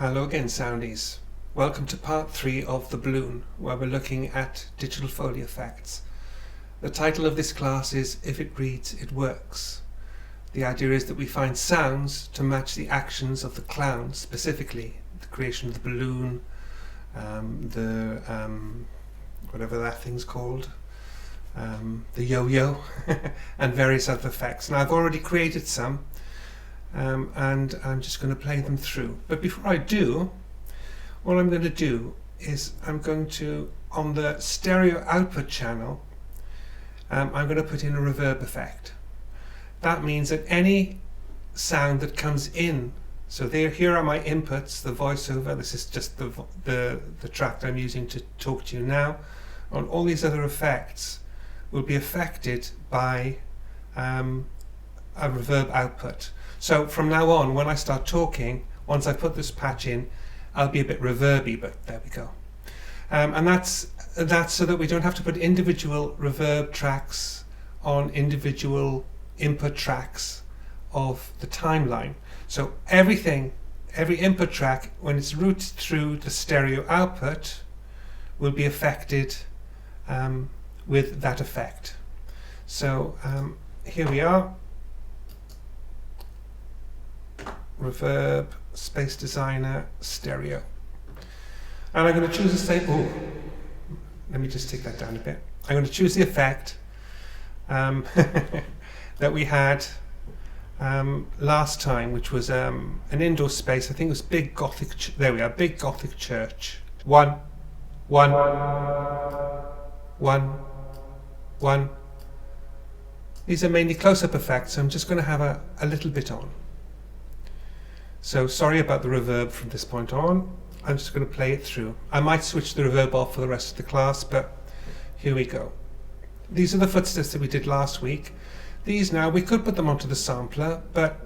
Hello again, Soundies. Welcome to part 3 of The Balloon, where we're looking at digital Foley effects. The title of this class is If It Reads, It Works. The idea is that we find sounds to match the actions of the clown, specifically the creation of the balloon, whatever that thing's called, the yo-yo, and various other effects. Now I've already created some, and I'm just going to play them through. But before I do, what I'm going to do is I'm going to, on the stereo output channel, I'm going to put in a reverb effect. That means that any sound that comes in, so here are my inputs, the voiceover, this is just the track that I'm using to talk to you now, and all these other effects will be affected by a reverb output. So from now on, when I start talking, once I put this patch in, I'll be a bit reverby, but there we go. And that's so that we don't have to put individual reverb tracks on individual input tracks of the timeline. So every input track, when it's routed through the stereo output, will be affected with that effect. So here we are. Reverb, Space Designer, Stereo. And I'm going to choose the same, let me just take that down a bit. I'm going to choose the effect that we had last time, which was an indoor space. I think it was big Gothic, there we are, big Gothic church. One. These are mainly close-up effects, so I'm just going to have a little bit on. So sorry about the reverb from this point on. I'm just going to play it through. I might switch the reverb off for the rest of the class, but here we go. These are the footsteps that we did last week. These now, we could put them onto the sampler, but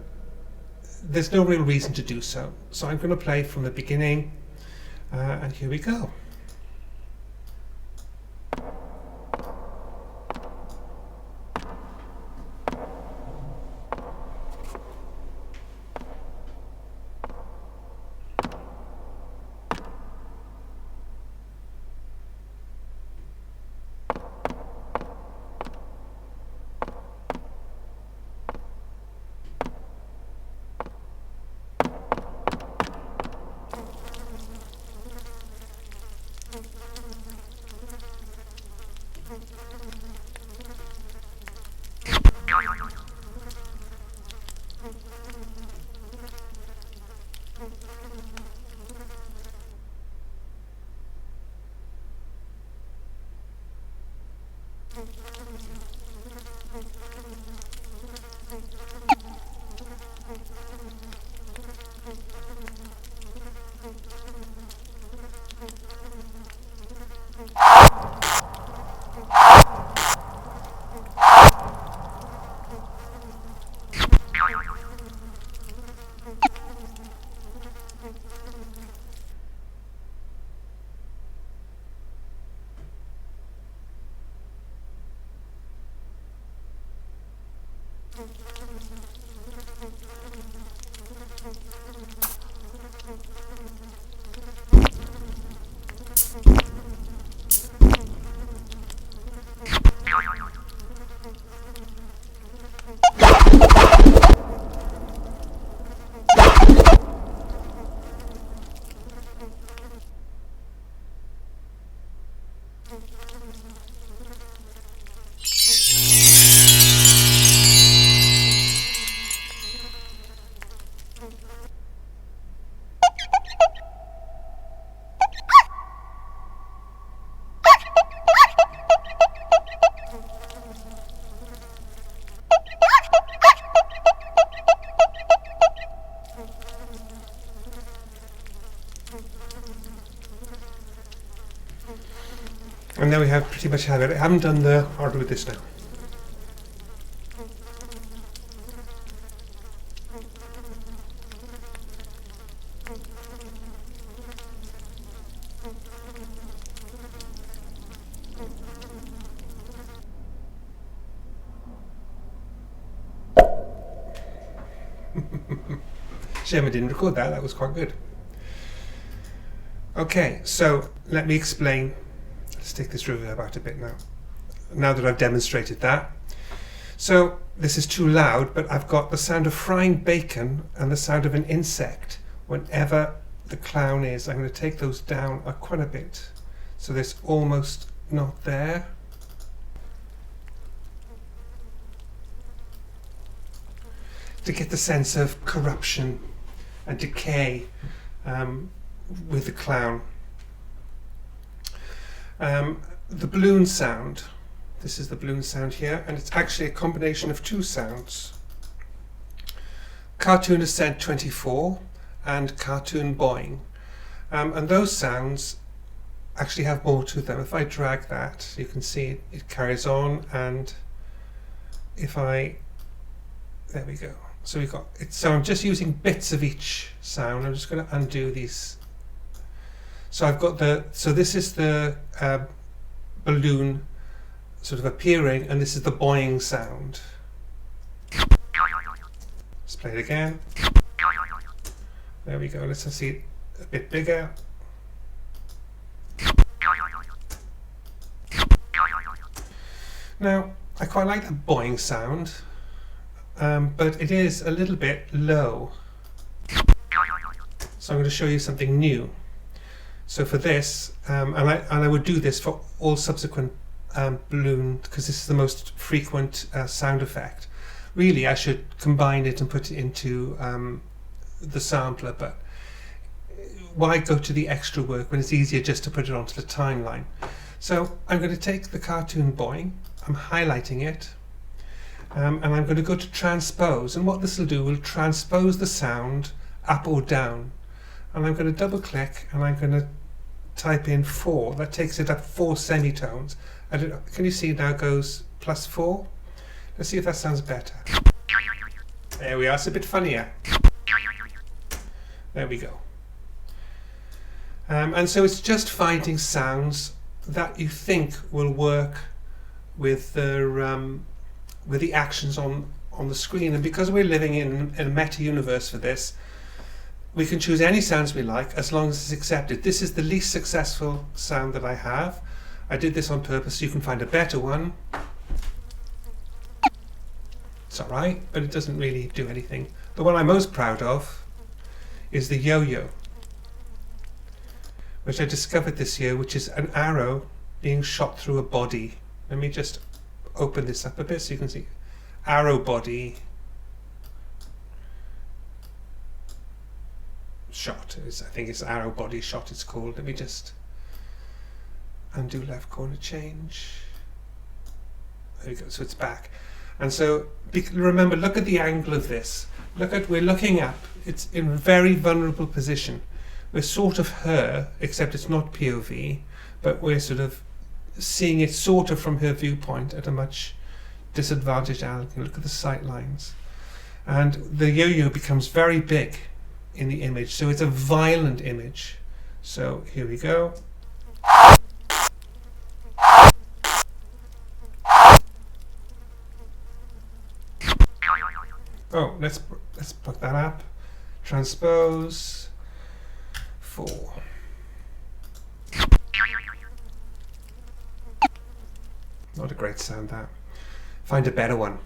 there's no real reason to do so. So I'm going to play from the beginning, and here we go. And now we have pretty much have it. I haven't done the hardware with this now. Shame I didn't record that. That was quite good. Okay, so let me explain. Let's take this reverb out a bit now that I've demonstrated that. So this is too loud, but I've got the sound of frying bacon and the sound of an insect whenever the clown is. I'm going to take those down quite a bit, so there's almost not there. To get the sense of corruption and decay with the clown. The balloon sound, this is the balloon sound here, and it's actually a combination of two sounds. Cartoon Ascent 24 and Cartoon Boing. And those sounds actually have more to them. If I drag that, you can see it carries on, and if I, there we go. So we've got it. So I'm just using bits of each sound. I'm just going to undo these. So I've got this is the balloon sort of appearing, and this is the boing sound. Let's play it again. There we go. Let's see it a bit bigger. Now, I quite like the boing sound, but it is a little bit low. So I'm going to show you something new. So for this, and I would do this for all subsequent balloon, because this is the most frequent sound effect. Really, I should combine it and put it into the sampler, but why go to the extra work when it's easier just to put it onto the timeline? So I'm going to take the cartoon boing, I'm highlighting it, and I'm going to go to transpose, and what this will do will transpose the sound up or down. And I'm going to double click and I'm going to type in 4. That takes it up 4 semitones. Can you see it now goes +4? Let's see if that sounds better. There we are, it's a bit funnier. There we go. And so it's just finding sounds that you think will work with the actions on the screen. And because we're living in a meta universe for this, we can choose any sounds we like as long as it's accepted. This is the least successful sound that I have. I did this on purpose so you can find a better one. It's alright, but it doesn't really do anything. The one I'm most proud of is the yo-yo, which I discovered this year, which is an arrow being shot through a body. Let me just open this up a bit so you can see. Arrow body shot. I think it's arrow body shot it's called. Let me just undo left corner change. There we go, so it's back. And so remember, look at the angle of this. We're looking up, it's in a very vulnerable position. We're sort of her, except it's not POV, but we're sort of seeing it sort of from her viewpoint at a much disadvantaged angle. Look at the sight lines. And the yo-yo becomes very big in the image, so it's a violent image. So here we go. Oh, let's plug that up. Transpose 4. Not a great sound, that. Find a better one.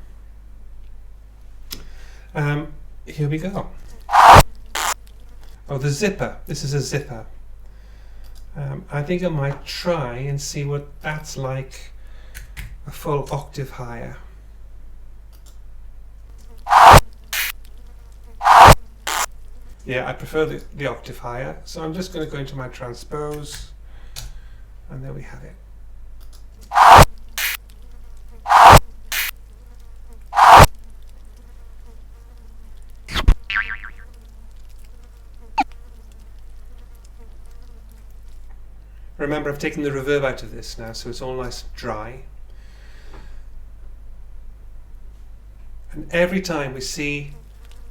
Here we go. Oh, the zipper. This is a zipper. I think I might try and see what that's like a full octave higher. Yeah, I prefer the octave higher, so I'm just going to go into my transpose, and there we have it. Remember, I've taken the reverb out of this now, so it's all nice and dry. And every time we see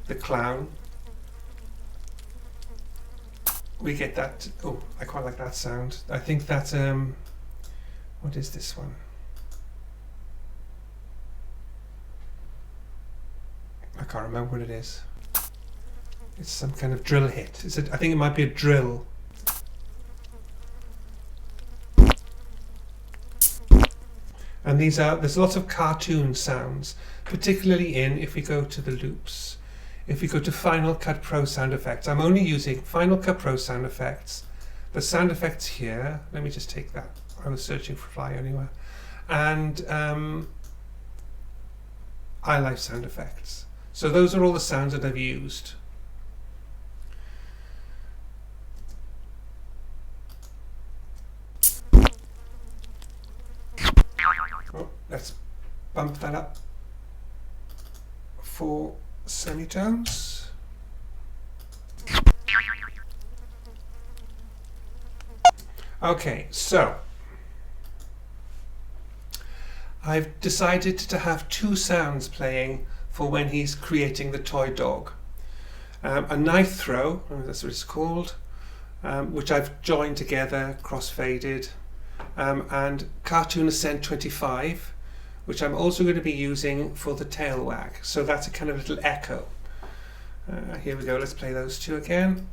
the clown, we get that. Oh, I quite like that sound. I think that's what is this one? I can't remember what it is. It's some kind of drill hit. I think it might be a drill. And there's lots of cartoon sounds, particularly if we go to the loops. If we go to Final Cut Pro sound effects, I'm only using Final Cut Pro sound effects. The sound effects here, let me just take that. I was searching for fly anywhere. And iLife sound effects. So those are all the sounds that I've used. Oh, let's bump that up 4 semitones. Okay, so I've decided to have 2 sounds playing for when he's creating the toy dog. A knife throw, that's what it's called, which I've joined together, cross-faded, and cartoon ascent 25, which I'm also going to be using for the tail wag. So that's a kind of little echo. Here we go, let's play those 2 again.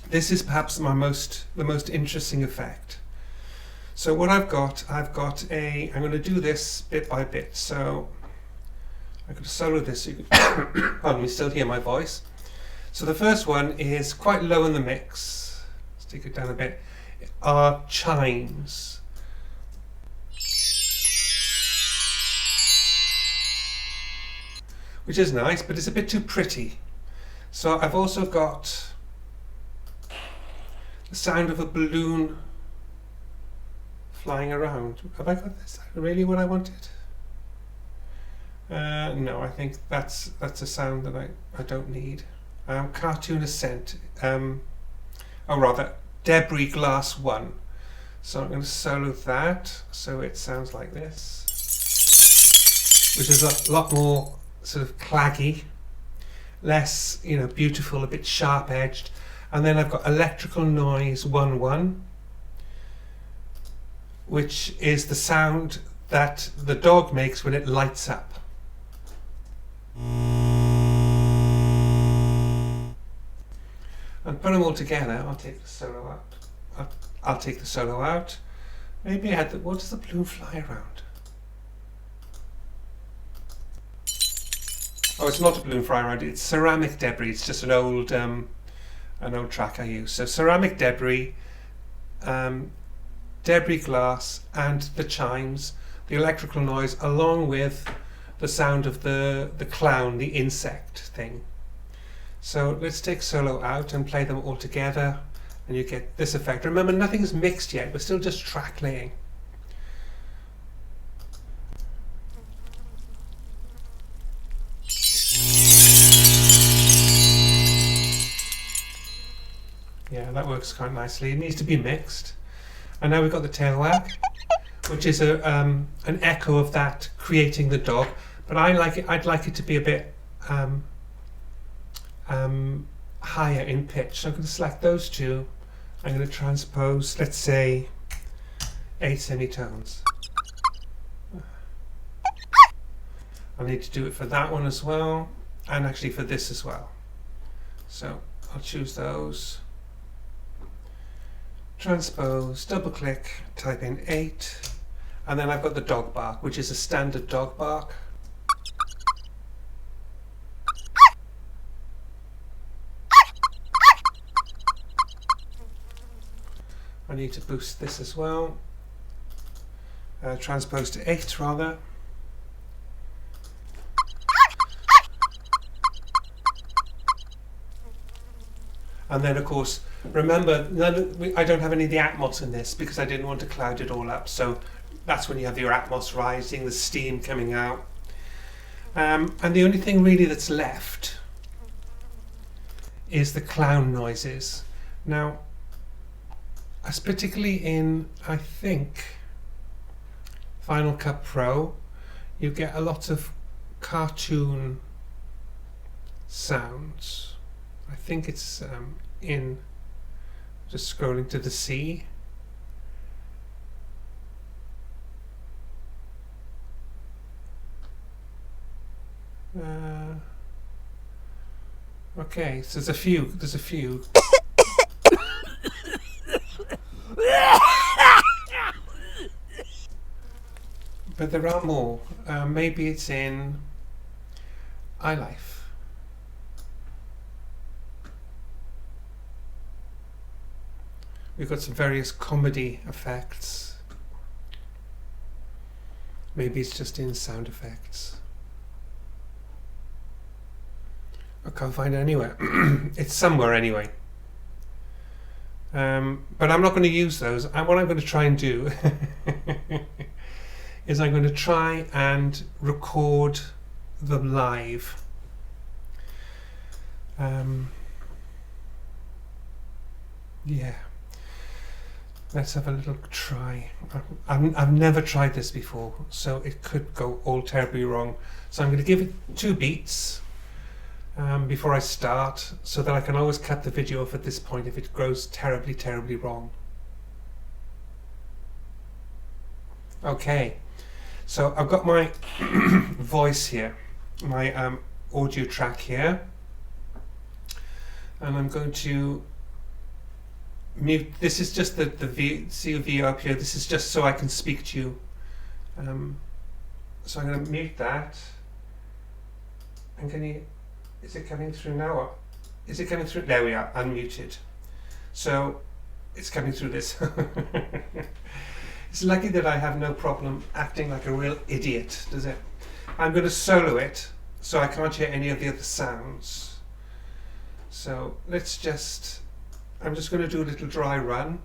This is perhaps the most interesting effect. So what I've got I'm going to do this bit by bit. So I'm going to solo this so you can pardon me, still hear my voice. So the first one is quite low in the mix. Let's take it down a bit. Are chimes. Which is nice, but it's a bit too pretty. So I've also got the sound of a balloon flying around. Have I got this really what I wanted? No, I think that's a sound that I don't need. Cartoon ascent, or rather debris glass 1. So I'm going to solo that so it sounds like this, which is a lot more sort of claggy, less, you know, beautiful, a bit sharp edged. And then I've got electrical noise 1-1, which is the sound that the dog makes when it lights up. And put them all together. I'll take the solo out. I'll take the solo out. Maybe I had the, what does the balloon fly around? Oh, it's not a balloon fly around. It's ceramic debris. It's just an old track I use. So ceramic debris, debris glass, and the chimes, the electrical noise, along with the sound of the clown, the insect thing. So let's take solo out and play them all together, and you get this effect. Remember, nothing's mixed yet. We're still just track laying. Yeah, that works quite nicely. It needs to be mixed. And now we've got the tail wag, which is an echo of that creating the dog. But I'd like it to be a bit higher in pitch. So I'm going to select those 2. I'm going to transpose, let's say, 8 semitones. I need to do it for that one as well, and actually for this as well. So I'll choose those. Transpose, double click, type in 8, and then I've got the dog bark, which is a standard dog bark. I need to boost this as well. Transpose to 8 rather. And then of course, remember, I don't have any of the Atmos in this because I didn't want to cloud it all up. So that's when you have your Atmos rising, the steam coming out. And the only thing really that's left is the clown noises. Now, as particularly in, I think, Final Cut Pro, you get a lot of cartoon sounds. I think it's in, just scrolling to the C. Okay, so there's a few. But there are more. Maybe it's in iLife. We've got some various comedy effects. Maybe it's just in sound effects. I can't find it anywhere. It's somewhere anyway. But I'm not going to use those. What I'm going to try and do is I'm going to try and record them live. Yeah. Let's have a little try. I've never tried this before, so it could go all terribly wrong. So I'm going to give it 2 beats before I start, so that I can always cut the video off at this point if it goes terribly, terribly wrong. Okay, so I've got my voice here, my audio track here, and I'm going to mute. This is just the COV up here. This is just so I can speak to you. So I'm going to mute that. And is it coming through now? Or is it coming through? There we are, unmuted. So it's coming through this. It's lucky that I have no problem acting like a real idiot, does it? I'm going to solo it, so I can't hear any of the other sounds. So let's just, I'm just going to do a little dry run.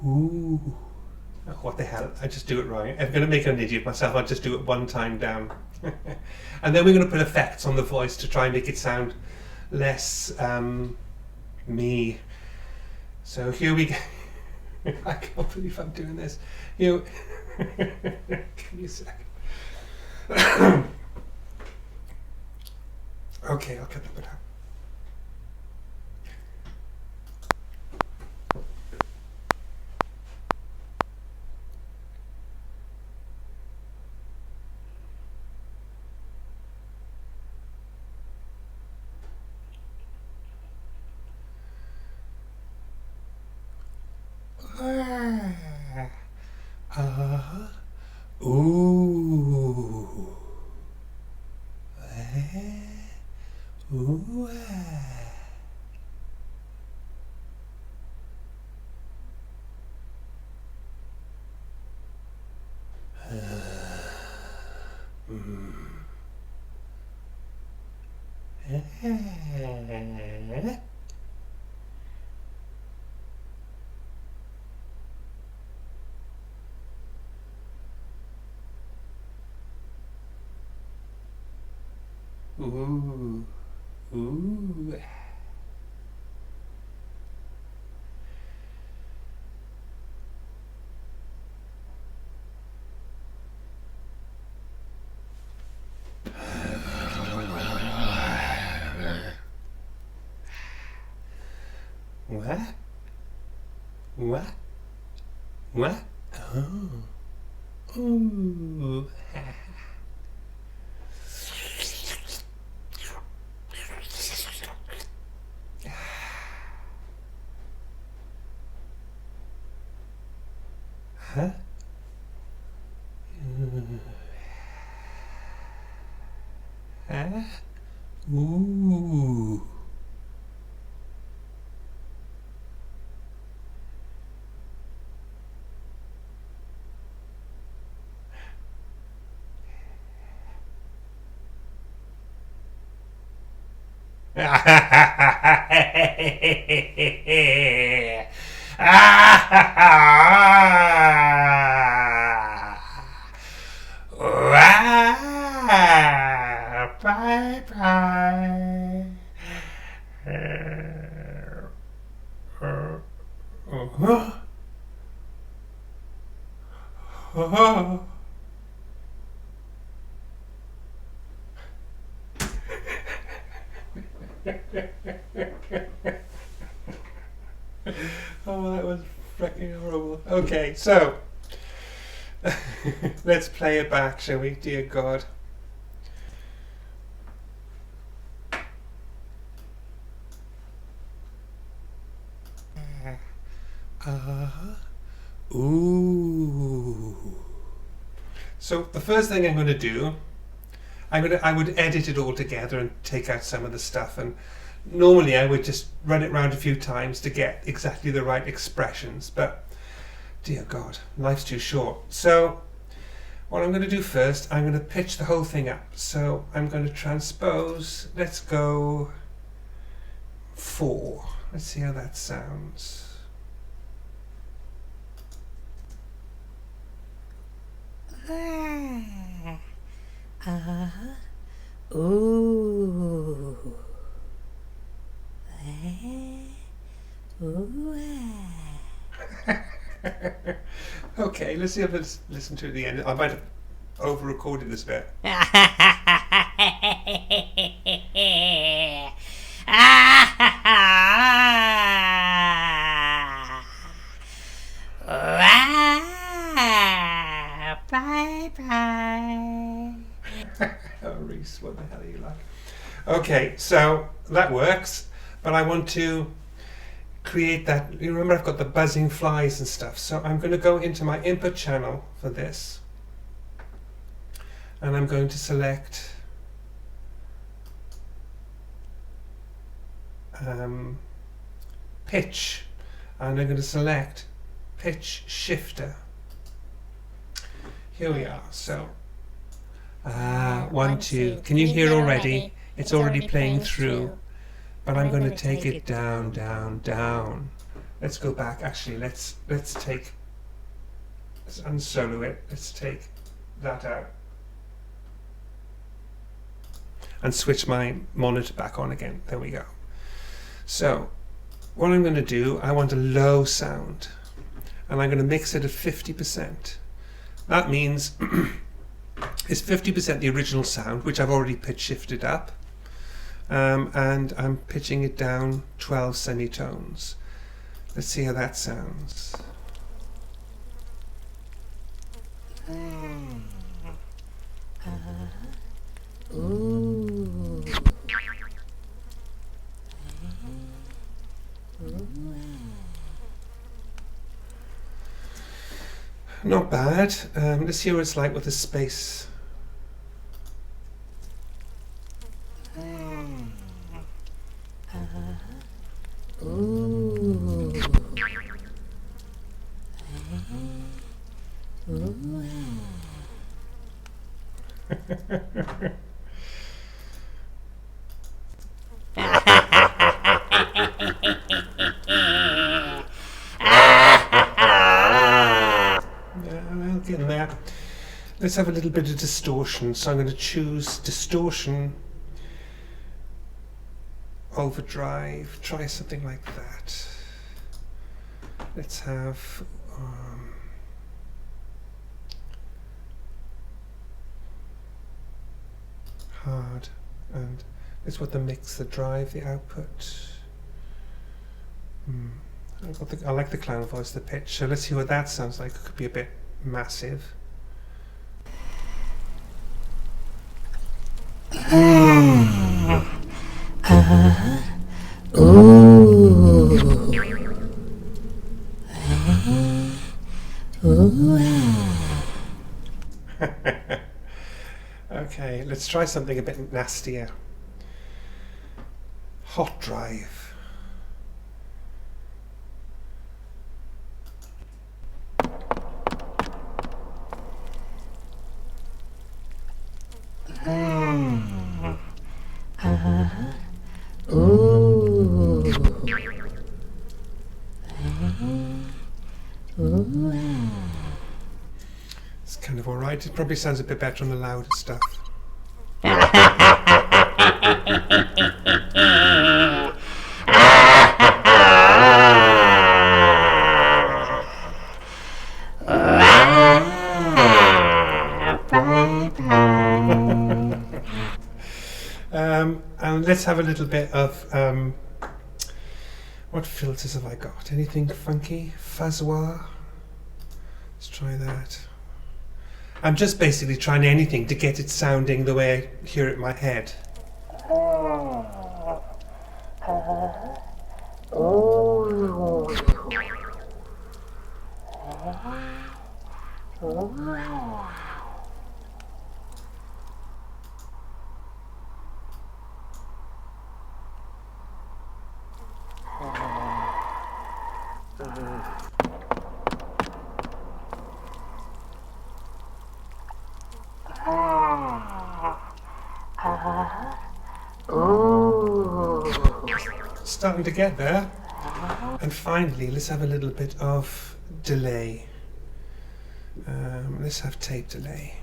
Ooh. Oh, what the hell, I just do it wrong. I'm going to make an idiot myself. I'll just do it 1 time down. And then we're going to put effects on the voice to try and make it sound less me. So here we go. I can't believe I'm doing this. Give me a second. Okay, I'll cut the bit out. Ooh. Ooh. Ooh. Ooh. What? What? What? Oh. Ooh. Huh? Huh? Ooh. Bye bye. Oh, that was freaking horrible. Okay, so let's play it back, shall we? Dear God. Ooh. So the first thing I'm going to do, I would edit it all together and take out some of the stuff, and normally I would just run it round a few times to get exactly the right expressions, but dear God, life's too short. So what I'm going to do first, I'm going to pitch the whole thing up. So I'm going to transpose, let's go 4. Let's see how that sounds. Ooh. Okay, let's see if let's listen to the end. I might have over-recorded this bit. Bye bye. Oh, Reese, what the hell are you like? Okay, so that works, but I want to create that. You remember I've got the buzzing flies and stuff, so I'm going to go into my input channel for this, and I'm going to select pitch, and I'm going to select pitch shifter. Here we are. So 1, 2. Can you hear already? It's already playing through, but I'm going to take it down, down, down. Let's go back. Actually, let's unsolo it. Let's take that out and switch my monitor back on again. There we go. So what I'm going to do, I want a low sound, and I'm going to mix it at 50%. That means it's 50% the original sound, which I've already pitch shifted up, and I'm pitching it down 12 semitones. Let's see how that sounds. Ooh. Not bad. Let's see what it's like with the space. Ooh. Well, getting there. Let's have a little bit of distortion. So I'm going to choose distortion, overdrive, try something like that. Let's have hard, and let's put the mix, the drive, the output. I like the clown voice, the pitch. So let's see what that sounds like. It could be a bit massive. Okay, let's try something a bit nastier. Hot drive. It's kind of alright. It probably sounds a bit better on the louder stuff. And let's have a little bit of What filters have I got? Anything funky? Fuzzoir? Let's try that. I'm just basically trying anything to get it sounding the way I hear it in my head. Starting to get there. And finally, let's have a little bit of delay. Let's have tape delay.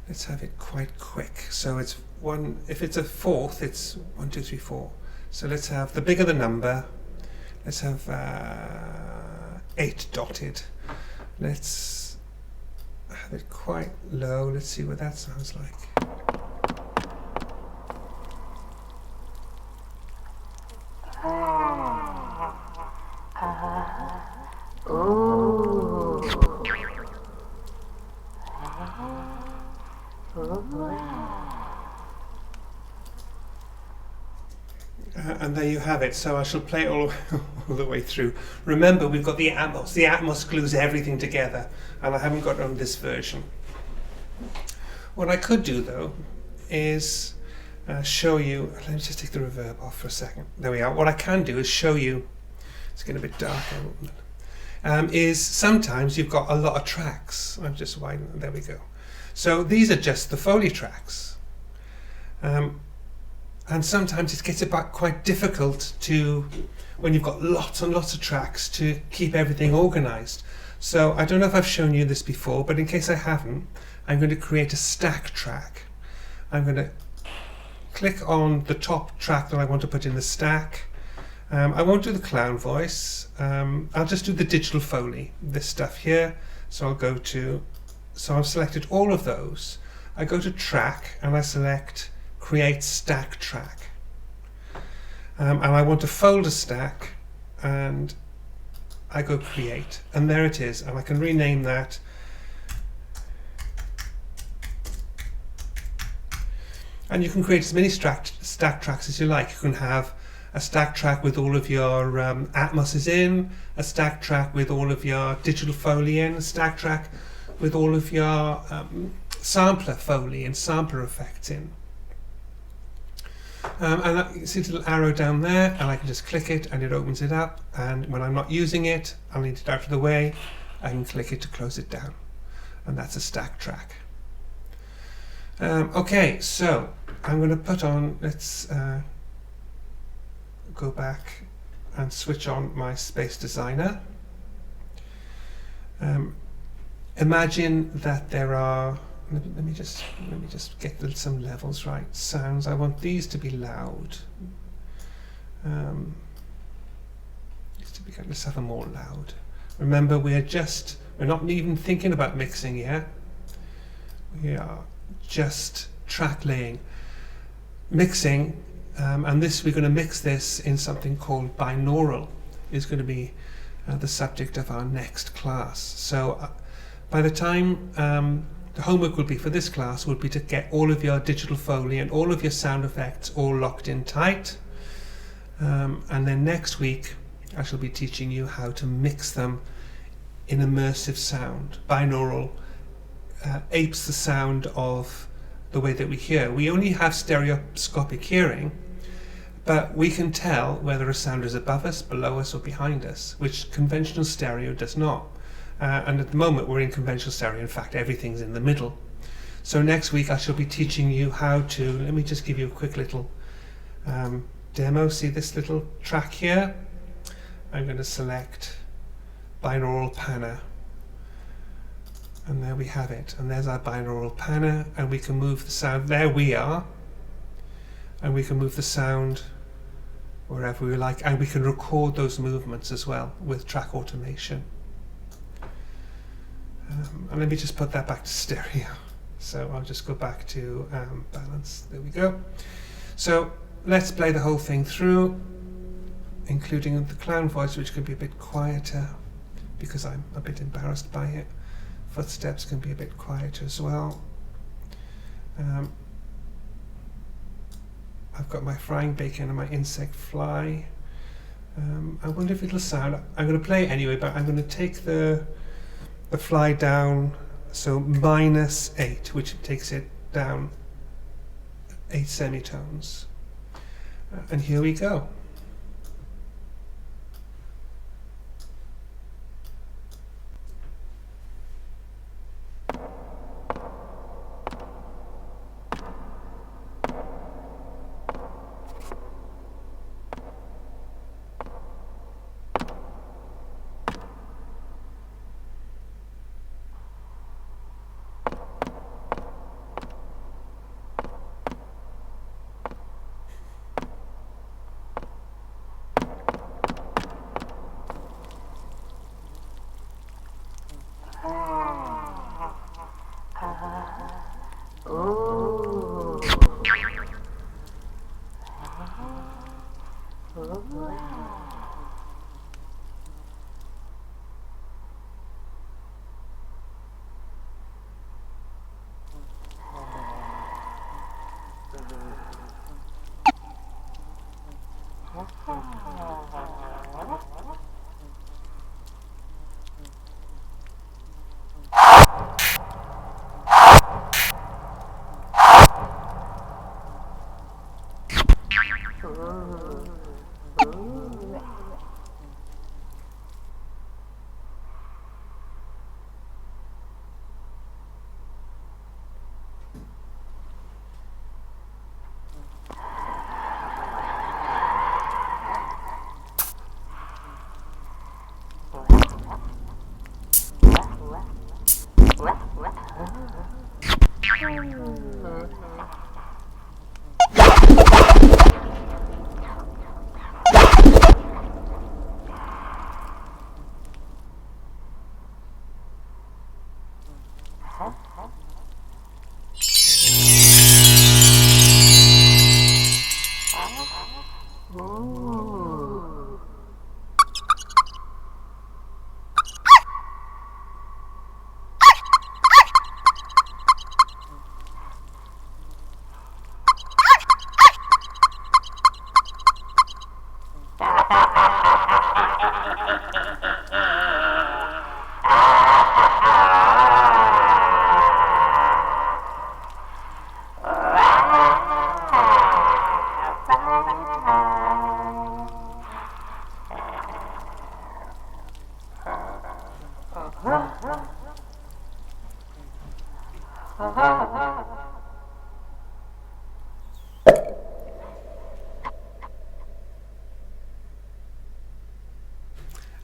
Let's have it quite quick. So it's one, if it's a fourth, it's 1, 2, 3, 4. So let's have, the bigger the number, let's have 8 dotted. Let's have it quite low. Let's see what that sounds like. And there you have it. So I shall play all the way through. Remember, we've got the Atmos. The Atmos glues everything together, and I haven't got it on this version. What I could do, though, is show you. Let me just take the reverb off for a second. There we are. What I can do is show you. It's getting a bit darker. Is sometimes you've got a lot of tracks. I've just widened. There we go. So these are just the Foley tracks. And sometimes it gets about quite difficult to, when you've got lots and lots of tracks, to keep everything organized. So I don't know if I've shown you this before, but in case I haven't, I'm going to create a stack track. I'm going to click on the top track that I want to put in the stack. I won't do the clown voice. I'll just do the digital Foley, this stuff here. So I'll go to, so I've selected all of those. I go to track and I select create stack track, and I want to fold a stack, and I go create, and there it is, and I can rename that and you can create as many stack tracks as you like. You can have a stack track with all of your Atmos in, a stack track with all of your digital Foley in, a stack track with all of your sampler Foley and sampler effects in. And you see the little arrow down there, and I can just click it and it opens it up, and when I'm not using it, I'll need it out of the way, I can click it to close it down, and that's a stack track. Okay, so I'm going to put on, let's go back and switch on my Space Designer. Imagine that there are, let me just get some levels right. Sounds, I want these to be loud. Let's have them more loud. Remember, we're not even thinking about mixing yet. We are just track laying. Mixing, and this, we're going to mix this in something called binaural, is going to be the subject of our next class. So by the time the homework will be for this class will be to get all of your digital Foley and all of your sound effects all locked in tight. And then next week I shall be teaching you how to mix them in immersive sound. Binaural apes the sound of the way that we hear. We only have stereoscopic hearing, but we can tell whether a sound is above us, below us, or behind us, which conventional stereo does not. And at the moment we're in conventional stereo. In fact, everything's in the middle. So next week I shall be teaching you how to, let me just give you a quick little demo. See this little track here? I'm going to select binaural panner, and there we have it, and there's our binaural panner, and we can move the sound, there we are, and we can move the sound wherever we like, and we can record those movements as well with track automation. And let me just put that back to stereo. So I'll just go back to balance. There we go. So let's play the whole thing through. including the clown voice, which can be a bit quieter because I'm a bit embarrassed by it. Footsteps can be a bit quieter as well. I've got my frying bacon and my insect fly. I wonder if it'll sound. I'm going to play it anyway, but I'm going to take the fly down, so -8, which takes it down 8 semitones. And here we go.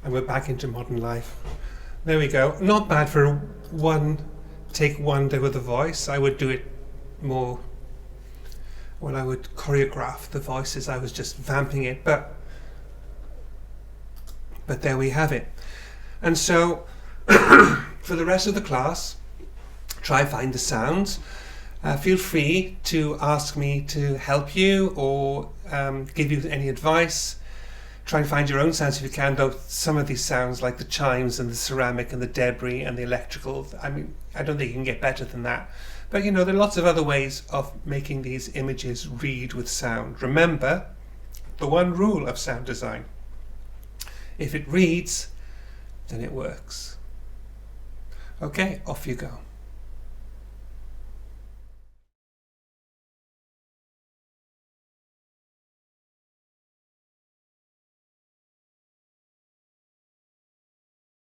And we're back into modern life. There we go. Not bad for a take wonder with the voice. I would do it more when I would choreograph the voices. I was just vamping it, but there we have it. And so for the rest of the class, try find the sounds. Feel free to ask me to help you or give you any advice. Try and find your own sounds if you can, though some of these sounds, like the chimes and the ceramic and the debris and the electrical, I mean, I don't think you can get better than that. But you know, there are lots of other ways of making these images read with sound. Remember the one rule of sound design: if it reads, then it works. Okay, off you go.